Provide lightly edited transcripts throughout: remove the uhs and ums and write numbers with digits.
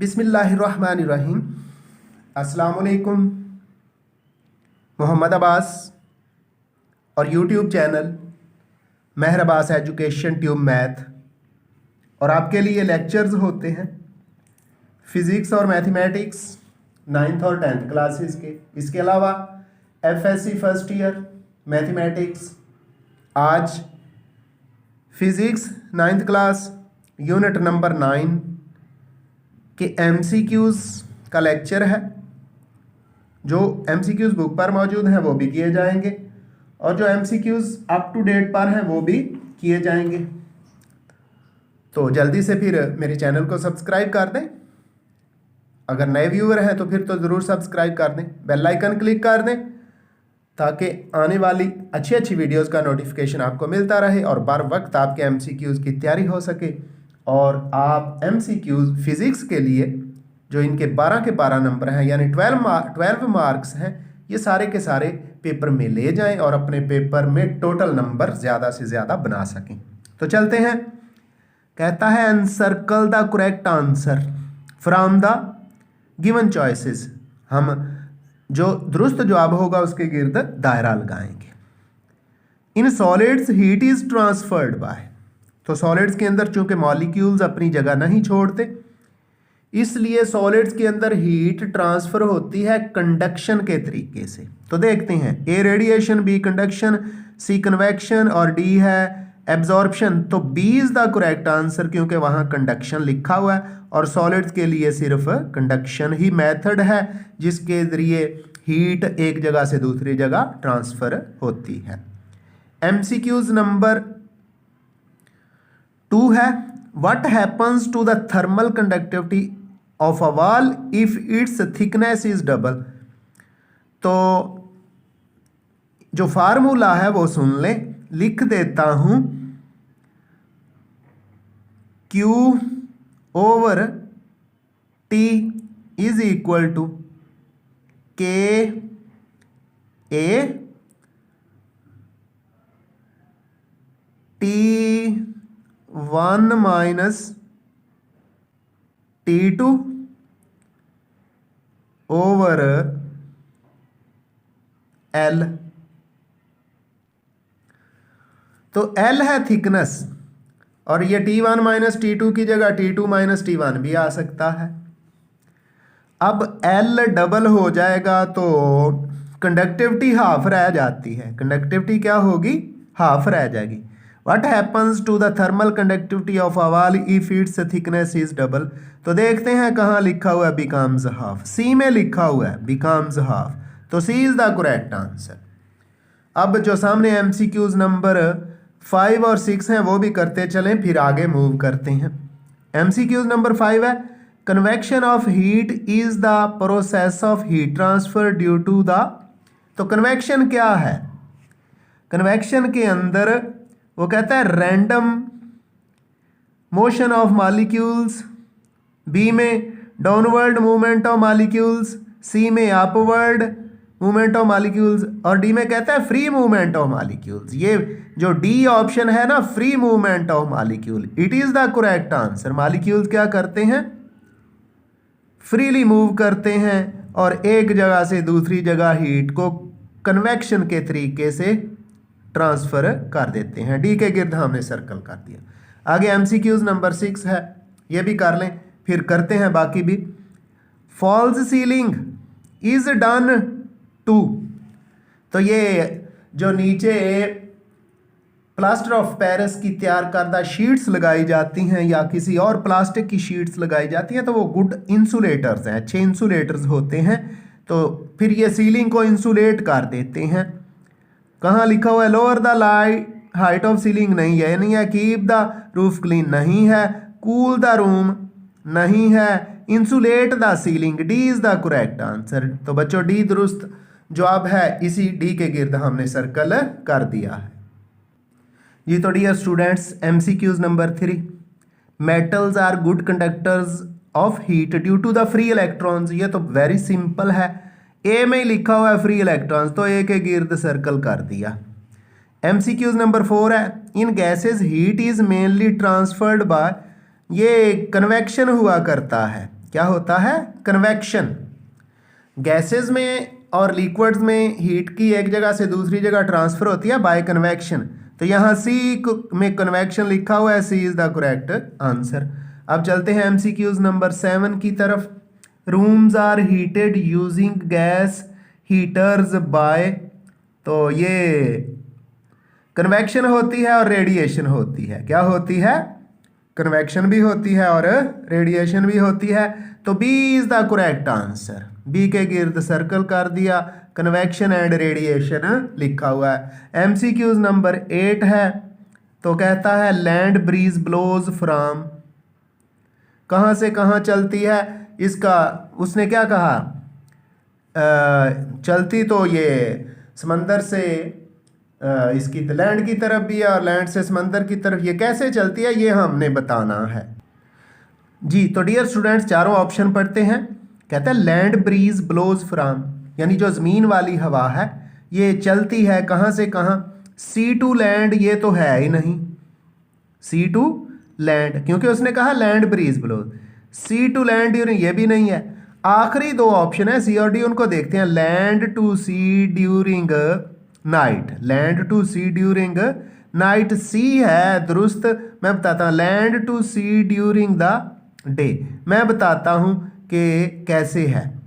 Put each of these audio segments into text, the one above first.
बिस्मिल्लाहिर्रहमानिर्रहीम। अस्सलामुअलैकुम। मोहम्मद अब्बास और यूट्यूब चैनल महर अब्बास एजुकेशन ट्यूब मैथ, और आपके लिए लेक्चर्स होते हैं फ़िज़िक्स और मैथमेटिक्स 9th और 10th क्लासेस के। इसके अलावा एफएससी फर्स्ट ईयर मैथमेटिक्स, आज physics 9th class unit number 9 के MCQs का लेक्चर है। जो MCQs बुक पर मौजूद हैं वो भी किए जाएंगे, और जो MCQs अप टू डेट पर हैं वो भी किए जाएंगे। तो जल्दी से फिर मेरे चैनल को सब्सक्राइब कर दें। अगर नए व्यूअर हैं तो फिर तो ज़रूर सब्सक्राइब कर दें, बेल आइकन क्लिक कर दें, ताकि आने वाली अच्छी अच्छी वीडियोस का नोटिफिकेशन आपको मिलता रहे और बर वक्त आपके MCQs की तैयारी हो सके। और आप MCQs फिज़िक्स के लिए जो इनके 12 के 12 नंबर हैं, यानी 12 मार्क्स हैं, ये सारे के सारे पेपर में ले जाएं और अपने पेपर में टोटल नंबर ज़्यादा से ज़्यादा बना सकें। तो चलते हैं। कहता है encircle the correct answer from the given choices. हम जो दुरुस्त जवाब होगा उसके गिर्द दायरा लगाएंगे। In solids heat is transferred by, तो सॉलिड्स के अंदर चूंकि मॉलिक्यूल्स अपनी जगह नहीं छोड़ते, इसलिए सॉलिड्स के अंदर हीट ट्रांसफर होती है कंडक्शन के तरीके से। तो देखते हैं, A radiation, B conduction, C convection और डी है एब्जॉर्प्शन। तो B is the correct answer, क्योंकि वहां कंडक्शन लिखा हुआ है और सॉलिड्स के लिए सिर्फ कंडक्शन ही मेथड है जिसके जरिए हीट एक जगह से दूसरी जगह ट्रांसफर होती है। MCQs नंबर 2 है, what happens to the thermal conductivity of a wall if its thickness is double. तो जो फार्मूला है वो सुन लें, लिख देता हूं, Q over T is equal to KA T1 minus T2 over L। तो L है थिकनेस, और ये T1 माइनस T2 की जगह T2 माइनस T1 भी आ सकता है। अब L डबल हो जाएगा तो कंडक्टिविटी हाफ रह जाती है। कंडक्टिविटी क्या होगी? हाफ रह जाएगी। What happens to the thermal conductivity of a wall if its thickness is double. तो देखते हैं कहाँ लिखा हुआ है बिकम्स हाफ। सी में लिखा हुआ है बिकम्स हाफ, तो सी इज द करेक्ट आंसर। अब जो सामने MCQs नंबर 5 और 6 हैं वो भी करते चलें, फिर आगे मूव करते हैं। MCQs नंबर 5 है, convection of heat is the process of heat transfer due to the. तो कन्वेक्शन क्या है? कन्वेक्शन के अंदर वो कहता है random motion of molecules, B में downward movement of molecules, C में अपवर्ड मूवमेंट ऑफ मॉलिक्यूल्स, और डी में कहता है फ्री मूवमेंट ऑफ मॉलिक्यूल्स। ये जो डी ऑप्शन है ना, free movement of molecule, it is the correct answer. Molecules क्या करते हैं? फ्रीली मूव करते हैं और एक जगह से दूसरी जगह हीट को कन्वेक्शन के तरीके से ट्रांसफर कर देते हैं। डी के गिर्द हमने सर्कल कर दिया। आगे MCQs नंबर 6 है, ये भी कर लें, फिर करते हैं बाकी भी। False ceiling is done too. तो ये जो नीचे प्लास्टर ऑफ पेरिस की तैयार करदा शीट्स लगाई जाती हैं या किसी और प्लास्टिक की शीट्स लगाई जाती हैं, तो वो गुड इंसुलेटर्स हैं, अच्छे इंसुलेटर्स होते हैं। तो फिर ये सीलिंग को इंसुलेट कर देते हैं। कहाँ लिखा हुआ है? Lower the height of ceiling नहीं है, नहीं है। कीप द रूफ क्लीन नहीं है। कूल द रूम नहीं है। Insulate the ceiling, D is the correct answer. तो बच्चों डी दुरुस्त जवाब है, इसी डी के गिर्द हमने सर्कल कर दिया है जी। तो dear students, MCQs number 3, metals are good conductors of heat due to the free electrons. ये तो वेरी सिंपल है, ए में ही लिखा हुआ है फ्री इलेक्ट्रॉन्स, तो ए के गिर्द सर्कल कर दिया। MCQs नंबर 4 है, in gases heat is mainly transferred by, ये कन्वेक्शन हुआ करता है। क्या होता है? कन्वेक्शन। गैसेस में और लिक्विड्स में हीट की एक जगह से दूसरी जगह ट्रांसफर होती है बाय कन्वेक्शन। तो यहाँ सी में कन्वेक्शन लिखा हुआ है, C is the correct answer. अब चलते हैं एमसीक्यूज नंबर 7 की तरफ। Rooms are heated using gas heaters by, तो ये कन्वेक्शन होती है और रेडिएशन होती है। क्या होती है? कन्वेक्शन भी होती है और रेडिएशन भी होती है। तो B is the correct answer. B के गिर्द सर्कल कर दिया, कन्वेक्शन एंड रेडिएशन लिखा हुआ है। एमसीक्यूज नंबर 8 है, तो कहता है लैंड ब्रीज ब्लोज फ्रॉम, कहाँ से कहाँ चलती है? इसका उसने क्या कहा? चलती तो ये समंदर से इसकी लैंड की तरफ भी है और लैंड से समंदर की तरफ। ये कैसे चलती है ये हमने बताना है जी। तो डियर स्टूडेंट्स, चारों ऑप्शन पढ़ते हैं। कहता है लैंड ब्रीज ब्लोज फ्रॉम, यानी जो ज़मीन वाली हवा है ये चलती है कहाँ से कहाँ? सी टू लैंड, ये तो है ही नहीं, सी टू लैंड, क्योंकि उसने कहा land breeze blows. Sea to land during, ये भी नहीं है। आखिरी दो ऑप्शन है सी और डी, उनको देखते हैं। Land to sea during night, land to sea during night, C है दुरुस्त। मैं बताता हूँ land to sea during the day, मैं बताता हूँ कि कैसे है।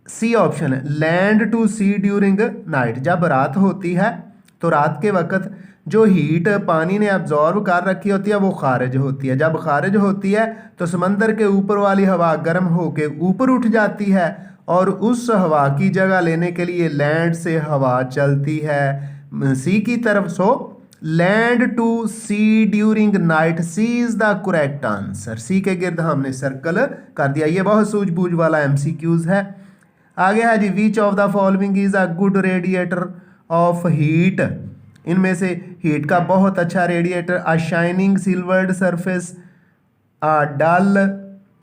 सी ऑप्शन है, land to sea during night, जब रात होती है तो रात के वक्त जो हीट पानी ने अब्जॉर्व कर रखी होती है वो खारिज होती है। जब खारिज होती है तो समंदर के ऊपर वाली हवा गर्म होके ऊपर उठ जाती है और उस हवा की जगह लेने के लिए लैंड से हवा चलती है सी की तरफ। So land to sea during night, C is the correct answer. C के गिर्द हमने सर्कल कर दिया। ये बहुत सूझबूझ वाला एमसीक्यूज है। आगे है जी, which of the following is a good radiator of heat, इनमें से हीट का बहुत अच्छा radiator? A shining silvered surface, a dull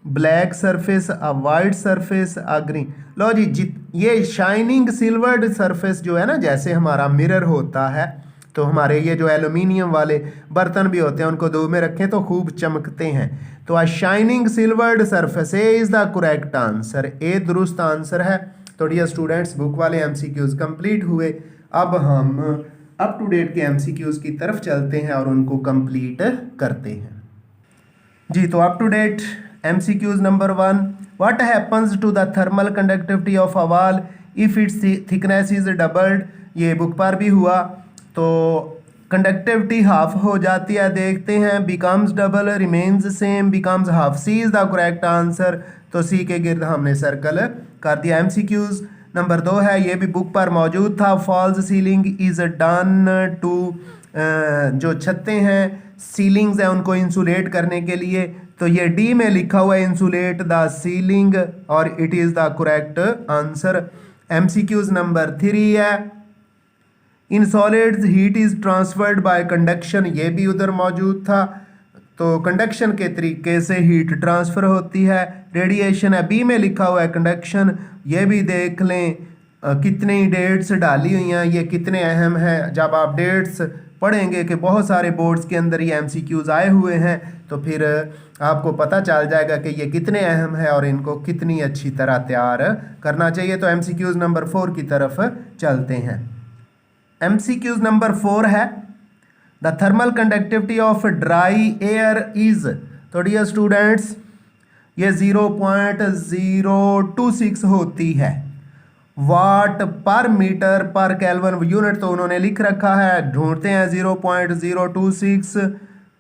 black surface, a white surface, a green. लो जी, ये शाइनिंग सिल्वर्ड सरफेस जो है ना, जैसे हमारा मिरर होता है, तो हमारे ये जो एल्यूमिनियम वाले बर्तन भी होते हैं उनको धूप में रखें तो खूब चमकते हैं। तो a shining silvered surface, A is the correct answer, A दुरुस्त आंसर है। तो डियर स्टूडेंट्स, बुक वाले एमसीक्यूज कंप्लीट हुए। अब हम अप टू डेट के एमसीक्यूज की तरफ चलते हैं और उनको कंप्लीट करते हैं जी। तो up to date MCQs number 1, what happens to the thermal conductivity of a wall if its thickness is doubled? ये बुक पर भी हुआ। तो कंडक्टिविटी हाफ हो जाती है, देखते हैं। Becomes double, remains same, becomes half, C is the correct answer. तो सी के गिर्द हमने सर्कल कर दिया। एमसीक्यूज नंबर 2 है, ये भी बुक पर मौजूद था। False ceiling is done too, जो छतें हैं सीलिंग्स हैं उनको इंसुलेट करने के लिए, तो ये डी में लिखा हुआ है इंसुलेट द सीलिंग, और it is the correct answer. MCQs number 3 है, in solids heat is transferred by conduction, ये भी उधर मौजूद था। तो कंडक्शन के तरीके से हीट ट्रांसफ़र होती है। रेडिएशन है, बी में लिखा हुआ है कंडक्शन, ये भी देख लें। कितनी डेट्स डाली हुई हैं, ये कितने अहम हैं। जब आप डेट्स पढ़ेंगे कि बहुत सारे बोर्ड्स के अंदर ये एमसीक्यूज आए हुए हैं, तो फिर आपको पता चल जाएगा कि ये कितने अहम है और इनको कितनी अच्छी तरह तैयार करना चाहिए। तो एमसीक्यूज नंबर 4 की तरफ चलते हैं। एमसीक्यूज नंबर 4 है, the thermal conductivity of dry air is, तो डियर स्टूडेंट्स ये 0.026 होती है वाट पर मीटर पर केल्विन। यूनिट तो उन्होंने लिख रखा है, ढूंढते हैं 0.026।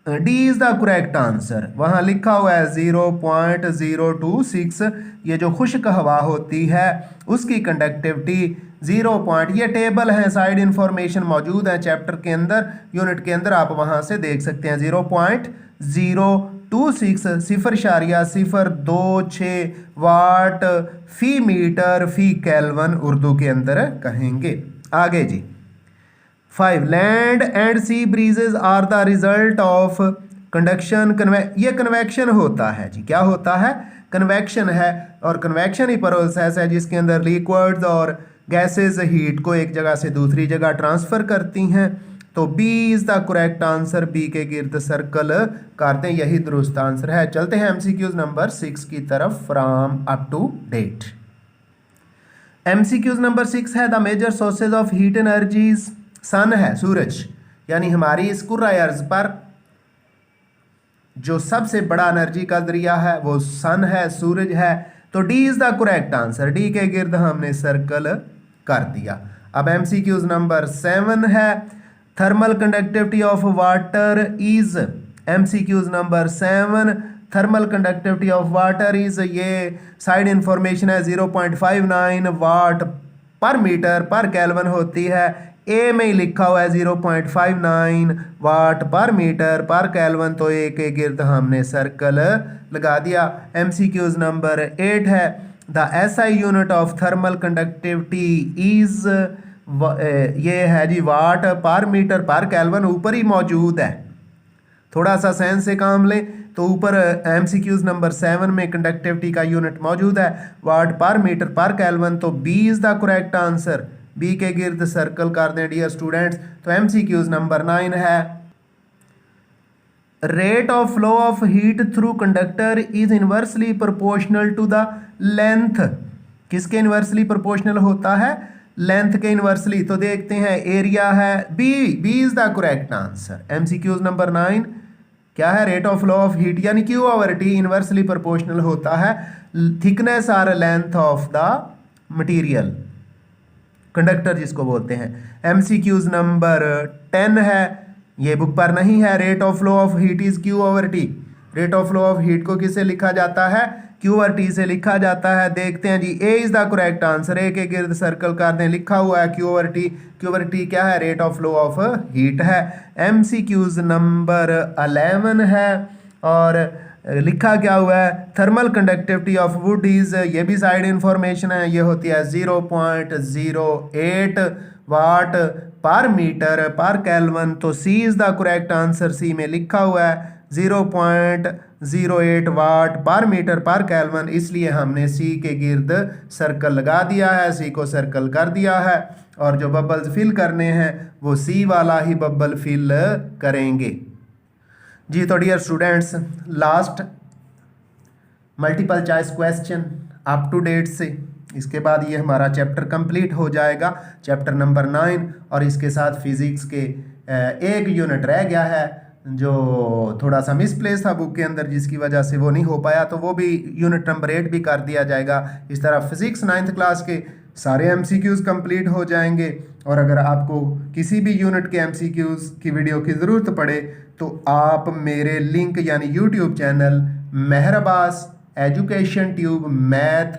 D is the correct answer, वहाँ लिखा हुआ है 0.026। ये जो खुश्क हवा होती है उसकी कंडक्टिविटी 0. ये टेबल है, साइड इंफॉर्मेशन मौजूद है चैप्टर के अंदर, यूनिट के अंदर, आप वहाँ से देख सकते हैं। 0.026 0.026 वाट फी मीटर फी केल्विन उर्दू के अंदर कहेंगे। आगे जी 5, land and sea breezes are the result of conduction. ये कन्वेक्शन होता है जी, क्या होता है? कन्वेक्शन है, और कन्वेक्शन ही प्रोसेस है जिसके अंदर लिक्विड्स और गैसेस हीट को एक जगह से दूसरी जगह ट्रांसफ़र करती हैं। तो B is the correct answer, B के गिर्द सर्कल करते हैं, यही दुरुस्त आंसर है। चलते हैं एमसीक्यूज नंबर 6 की तरफ from up to date. MCQs number 6 है the major sources of heat energies. Sun है, सूरज, यानी हमारी इस कुर्रा अर्ज पर जो सबसे बड़ा एनर्जी का जरिया है वो सन है, सूरज है। तो D is the correct answer, D के गिर्द हमने सर्कल कर दिया। अब एमसीक्यूज नंबर 7 है thermal conductivity of water is. MCQs number 7 thermal conductivity of water is, ये साइड इंफॉर्मेशन है 0.59 वाट पर मीटर पर केल्विन होती है। ए में ही लिखा हुआ है 0.59 वाट पर मीटर पर केल्विन, तो ए के गिर्द हमने सर्कल लगा दिया। एमसीक्यूज नंबर 8 है the SI unit of thermal conductivity is, ये है जी वाट पर मीटर पर केल्विन, ऊपर ही मौजूद है। थोड़ा सा साइंस से काम लें तो ऊपर एमसीक्यूज नंबर 7 में कंडक्टिविटी का यूनिट मौजूद है वाट पर मीटर पर केल्विन, तो B is the correct answer, B के गिर्द सर्कल कर दें डियर स्टूडेंट्स। तो एमसीक्यूज नंबर 9 है rate of flow of heat through conductor is inversely proportional to the length. किसके इनवर्सली प्रोपोर्शनल होता है? लेंथ के इनवर्सली। तो देखते हैं एरिया है B, B is the correct answer. MCQs number 9 क्या है? Rate of flow of heat यानी Q over T inversely proportional होता है थिकनेस और length of the material, conductor जिसको बोलते हैं। एमसीक्यूज नंबर 10 है, ये बुक पर नहीं है, rate of flow of heat is Q over T. Rate of flow of heat को किससे लिखा जाता है? क्यू ओवर टी से लिखा जाता है। देखते हैं जी, ए इज द करेक्ट आंसर, ए के गिर्द सर्कल कर दें, लिखा हुआ है Q over T. Q over T क्या है? Rate of flow of heat है। एमसीक्यूज नंबर 11 है और लिखा क्या हुआ है? Thermal conductivity of would is, ये भी साइड इंफॉर्मेशन है, ये होती है 0.08 वाट पर मीटर पर केल्विन, तो सी इज द करेक्ट आंसर। सी में लिखा हुआ है 0.08 वाट पर मीटर पर केल्विन, इसलिए हमने सी के गिर्द सर्कल लगा दिया है, सी को सर्कल कर दिया है। और जो बबल्स फिल करने हैं वो सी वाला ही बबल फिल करेंगे जी। तो dear students, last multiple choice question up to date से, इसके बाद ये हमारा चैप्टर कंप्लीट हो जाएगा, चैप्टर नंबर 9। और इसके साथ फिजिक्स के एक यूनिट रह गया है जो थोड़ा सा मिसप्लेस था बुक के अंदर, जिसकी वजह से वो नहीं हो पाया, तो वो भी यूनिट नंबर 8 भी कर दिया जाएगा। इस तरह फिजिक्स 9th क्लास के सारे एमसीक्यूज़ कंप्लीट हो जाएंगे। और अगर आपको किसी भी यूनिट के एमसीक्यूज़ की वीडियो की ज़रूरत पड़े तो आप मेरे लिंक यानी YouTube channel Mehar Abbas education tube math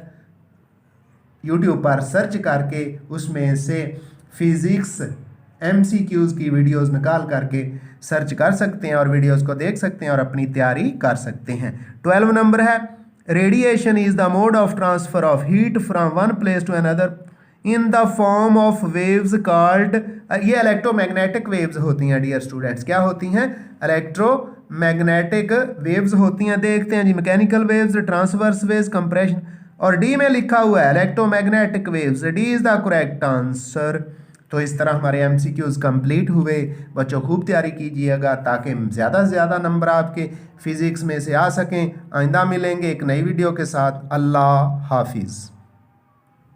YouTube पर सर्च करके उसमें से फिज़िक्स एमसीक्यूज़ की वीडियोस निकाल करके सर्च कर सकते हैं और वीडियोस को देख सकते हैं और अपनी तैयारी कर सकते हैं। 12 नंबर है radiation is the mode of transfer of heat from one place to another in the form of waves called, ये इलेक्ट्रोमैग्नेटिक वेव्स होती हैं डियर स्टूडेंट्स। क्या होती हैं? इलेक्ट्रोमैग्नेटिक वेव्स होती हैं। देखते हैं जी, mechanical waves, transverse waves, compression, और डी में लिखा हुआ है electromagnetic waves, D is the correct answer. तो इस तरह हमारे एमसीक्यूज कंप्लीट हुए। बच्चों खूब तैयारी कीजिएगा ताकि ज़्यादा से ज़्यादा नंबर आपके फिज़िक्स में से आ सकें। आइंदा मिलेंगे एक नई वीडियो के साथ। अल्लाह हाफिज़।